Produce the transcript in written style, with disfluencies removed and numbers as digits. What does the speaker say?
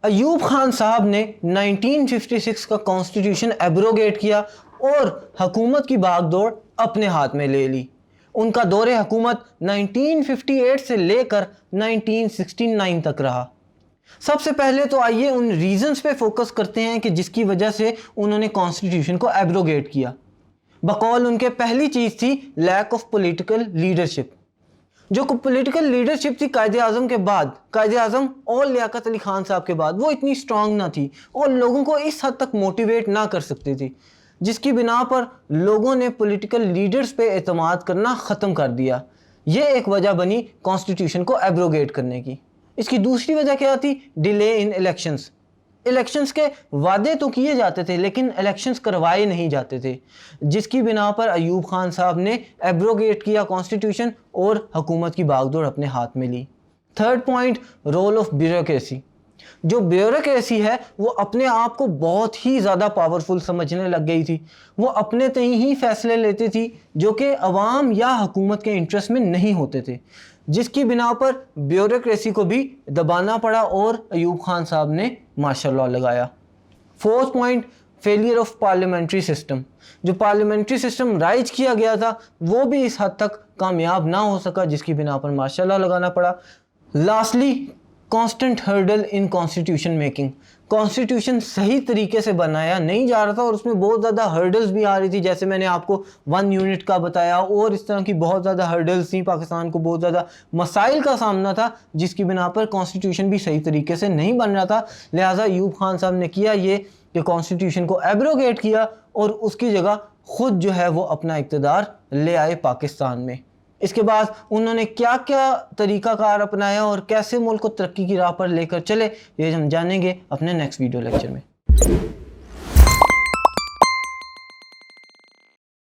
अयूब खान साहब ने 1956 का कॉन्स्टिट्यूशन एब्रोगेट किया और हुकूमत की बागडोर अपने हाथ में ले ली। उनका दौरे हुकूमत 1958 से लेकर 1969 तक रहा। सबसे पहले तो आइए उन रीजंस पे फोकस करते हैं कि जिसकी वजह से उन्होंने कॉन्स्टिट्यूशन को एब्रोगेट किया। बकौल उनके पहली चीज़ थी लैक ऑफ पॉलिटिकल लीडरशिप। जो पॉलिटिकल लीडरशिप थी कायदे आज़म के बाद, कायदे आज़म और लियाकत अली खान साहब के बाद, वो इतनी स्ट्रांग ना थी और लोगों को इस हद तक मोटिवेट ना कर सकती थी, जिसकी बिना पर लोगों ने पॉलिटिकल लीडर्स पे एतमाद करना ख़त्म कर दिया। ये एक वजह बनी कॉन्स्टिट्यूशन को एब्रोगेट करने की। इसकी दूसरी वजह क्या थी? Delay in elections. इलेक्शंस के वादे तो किए जाते थे लेकिन इलेक्शंस करवाए नहीं जाते थे, जिसकी बिना पर अयूब खान साहब ने एब्रोगेट किया कॉन्स्टिट्यूशन और हुकूमत की बागडोर अपने हाथ में ली। Third point, role of bureaucracy. जो ब्यूरोक्रेसी है वो अपने आप को बहुत ही ज़्यादा पावरफुल समझने लग गई थी। वो अपने तय ही फैसले लेती थी जो कि अवाम या हुकूमत के इंटरेस्ट में नहीं होते थे, जिसकी बिना पर ब्यूरोक्रेसी को भी दबाना पड़ा और अयूब खान साहब ने मार्शल लॉ लगाया। Fourth point, failure of parliamentary system. जो पार्लियामेंट्री सिस्टम राइज किया गया था वो भी इस हद तक कामयाब ना हो सका, जिसकी बिना पर मार्शल लॉ लगाना पड़ा। Lastly, constant hurdle in constitution making. Constitution सही तरीके से बनाया नहीं जा रहा था और उसमें बहुत ज़्यादा हर्डल्स भी आ रही थी, जैसे मैंने आपको 1 यूनिट का बताया, और इस तरह की बहुत ज़्यादा हर्डल्स थी। पाकिस्तान को बहुत ज़्यादा मसाइल का सामना था, जिसकी बिना पर कॉन्स्टिट्यूशन भी सही तरीके से नहीं बन रहा था। लिहाजा अयूब खान साहब ने किया ये कि कॉन्स्टिट्यूशन को एब्रोगेट किया और उसकी जगह खुद जो है वो अपना इक़्तिदार ले आए पाकिस्तान में। इसके बाद उन्होंने क्या क्या तरीक़ाकार अपनाया और कैसे मुल्क को तरक्की की राह पर लेकर चले, ये हम जानेंगे अपने नेक्स्ट वीडियो लेक्चर में।